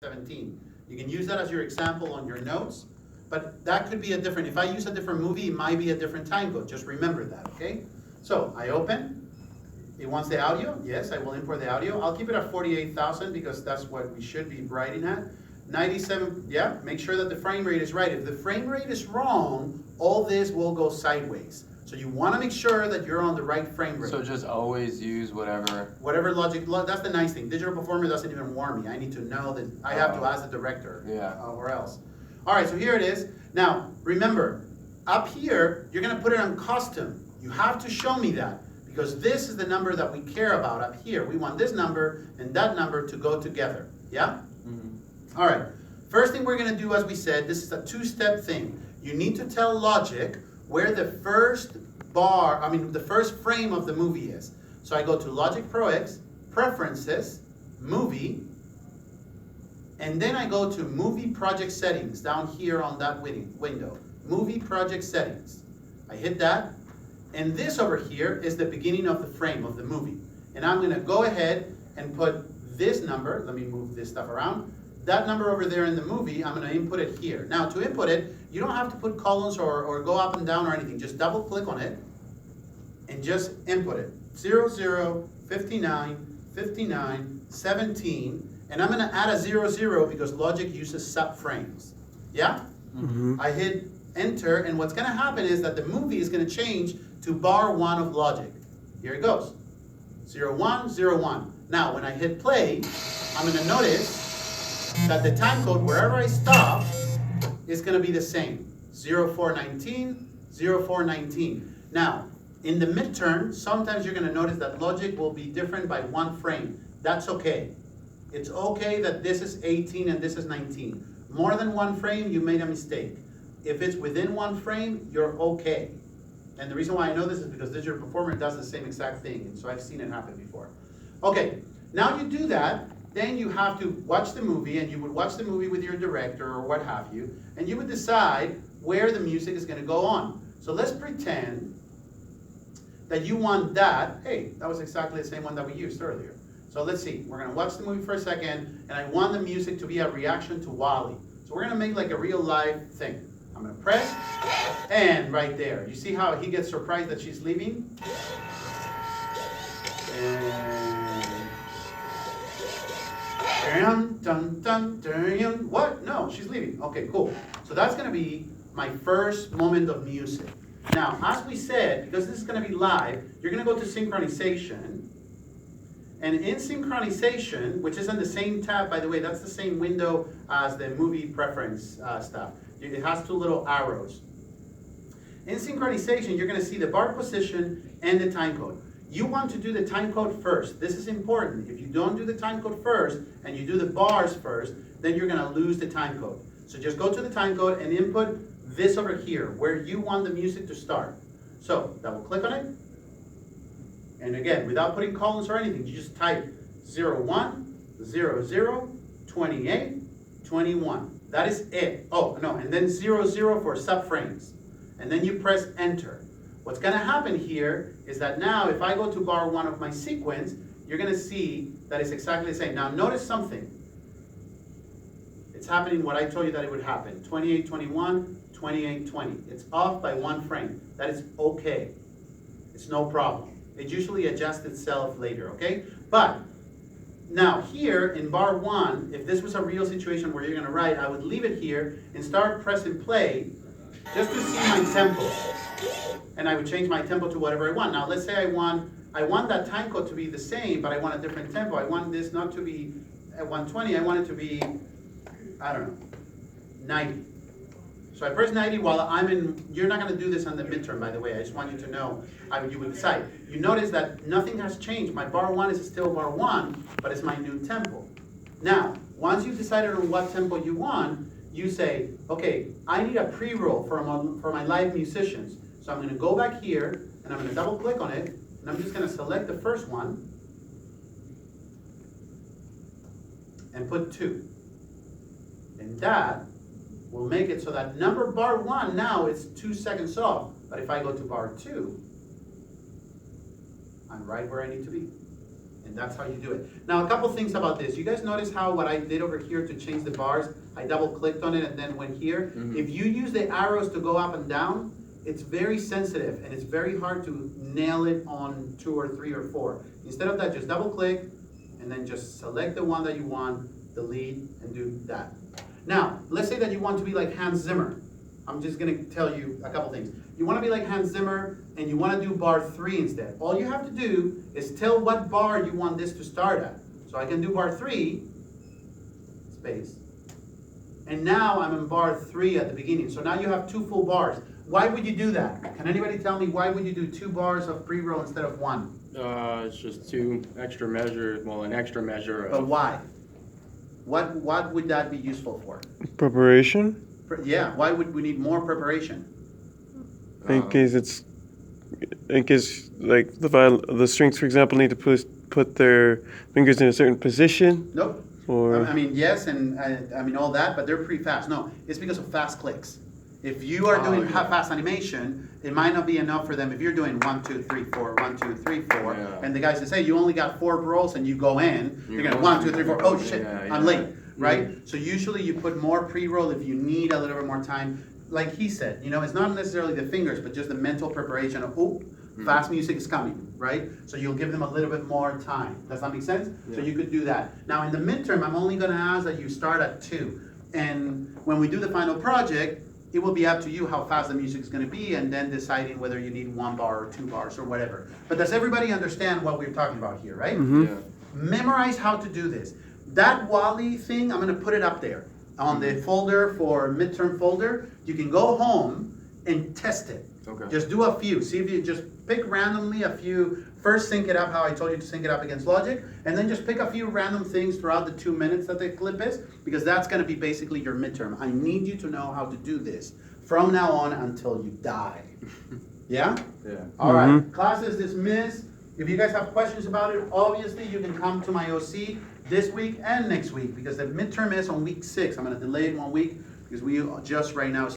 17. You can use that as your example on your notes, but that could be a different, if I use a different movie, it might be a different time code. Just remember that, okay? So I open, it wants the audio. Yes, I will import the audio. I'll keep it at 48,000 because that's what we should be writing at. 97, yeah, make sure that the frame rate is right. If the frame rate is wrong, all this will go sideways. So you want to make sure that you're on the right frame rate. So just always use whatever Logic, that's the nice thing. Digital Performer doesn't even warn me. I need to know that I have to ask the director. Yeah. Or else. All right, so here it is. Now, remember, up here, you're going to put it on custom. You have to show me that because this is the number that we care about up here. We want this number and that number to go together. Yeah? Mm-hmm. All right. First thing we're going to do, as we said, this is a two-step thing. You need to tell Logic where the first the first frame of the movie is. So I go to Logic Pro X, Preferences, Movie, and then I go to Movie Project Settings down here on that window. Movie Project Settings. I hit that, and this over here is the beginning of the frame of the movie. And I'm going to go ahead and put this number, let me move this stuff around, that number over there in the movie, I'm going to input it here. Now to input it, you don't have to put columns or go up and down or anything. Just double click on it and just input it. 00, 59, 59, 17, and I'm going to add a 00 because Logic uses subframes. Yeah? Mm-hmm. I hit enter, and what's going to happen is that the movie is going to change to bar 1 of Logic. Here it goes. 01, 01. Now when I hit play, I'm going to notice that the time code wherever I stop is going to be the same. 0419, 0419. Now, in the midterm, sometimes you're going to notice that Logic will be different by 1 frame. That's okay. It's okay that this is 18 and this is 19. More than 1 frame, you made a mistake. If it's within 1 frame, you're okay. And the reason why I know this is because Digital Performer does the same exact thing, and so I've seen it happen before. Okay, now you do that, then you have to watch the movie, and you would watch the movie with your director or what have you, and you would decide where the music is going to go on. So let's pretend that you want that. Hey, that was exactly the same one that we used earlier. So let's see, we're going to watch the movie for a second, and I want the music to be a reaction to WALL-E. So we're going to make like a real live thing. I'm going to press, and right there. You see how he gets surprised that she's leaving? And dun, dun, dun, dun. What? No, she's leaving. Okay, cool. So that's going to be my first moment of music. Now, as we said, because this is going to be live, you're going to go to synchronization. And in synchronization, which is on the same tab, by the way, that's the same window as the movie preference stuff. It has 2 little arrows. In synchronization, you're going to see the bar position and the time code. You want to do the time code first. This is important. If you don't do the time code first and you do the bars first, then you're going to lose the time code. So just go to the time code and input this over here, where you want the music to start. So double click on it. And again, without putting columns or anything, you just type 01, 00, 28, 21. That is it. Oh, no, and then 00 for subframes. And then you press enter. What's going to happen here is that now if I go to bar 1 of my sequence, you're going to see that it's exactly the same. Now notice something. It's happening what I told you that it would happen. 28, 21, 28, 20. It's off by 1 frame. That is okay. It's no problem. It usually adjusts itself later, okay? But now here in bar 1, if this was a real situation where you're going to write, I would leave it here and start pressing play just to see my tempo. And I would change my tempo to whatever I want. Now let's say I want that time code to be the same, but I want a different tempo. I want this not to be at 120, I want it to be, I don't know, 90. So I press 90 while I'm in, you're not going to do this on the midterm, by the way. I just want you to know how you would decide. You notice that nothing has changed. My bar 1 is still bar 1, but it's my new tempo. Now, once you've decided on what tempo you want, you say, okay, I need a pre-roll for my live musicians. So I'm going to go back here, and I'm going to double click on it, and I'm just going to select the first one, and put 2. And that will make it so that number bar 1 now is 2 seconds off. But if I go to bar 2, I'm right where I need to be. And that's how you do it. Now, a couple things about this. You guys notice how what I did over here to change the bars, I double clicked on it and then went here. If you use the arrows to go up and down, it's very sensitive and it's very hard to nail it on 2 or 3 or 4. Instead of that, just double click and then just select the one that you want, delete, and do that. Now, let's say that you want to be like Hans Zimmer. I'm just gonna tell you a couple things. You wanna be like Hans Zimmer and you wanna do bar 3 instead. All you have to do is tell what bar you want this to start at. So I can do bar 3, space. And now I'm in bar 3 at the beginning. So now you have 2 full bars. Why would you do that? Can anybody tell me why would you do 2 bars of pre-roll instead of 1? It's just an extra measure But of, why? What would that be useful for? Preparation, Yeah, why would we need more preparation? in case like the strings, for example, need to put their fingers in a certain position, Nope. or I mean, yes, and I mean all that, but they're pretty fast. No, it's because of fast clicks. If you are doing fast animation, it might not be enough for them. If you're doing 1, 2, 3, 4, 1, 2, 3, 4, Yeah. and the guy says, hey, you only got 4 rolls, and you go in, you're gonna 1, 2, 3, 4. Oh shit, Yeah, I'm yeah. late, right? So usually you put more pre-roll if you need a little bit more time. Like he said, you know, it's not necessarily the fingers, but just the mental preparation of, oh, fast music is coming, right? So you'll give them a little bit more time. Does that make sense? So you could do that. Now in the midterm, I'm only gonna ask that you start at 2. And when we do the final project, it will be up to you how fast the music is gonna be and then deciding whether you need 1 bar or 2 bars or whatever. But does everybody understand what we're talking about here, right? Yeah. Memorize how to do this. That Wally thing, I'm gonna put it up there on the folder for midterm folder. You can go home and test it. Okay. Just do a few. See if you just pick randomly a few. First sync it up how I told you to sync it up against Logic, and then just pick a few random things throughout the 2 minutes that the clip is, because that's gonna be basically your midterm. I need you to know how to do this from now on until you die. Yeah? Yeah. All right, class is dismissed. If you guys have questions about it, obviously you can come to my OC this week and next week, because the midterm is on week 6. I'm gonna delay it 1 week because we just right now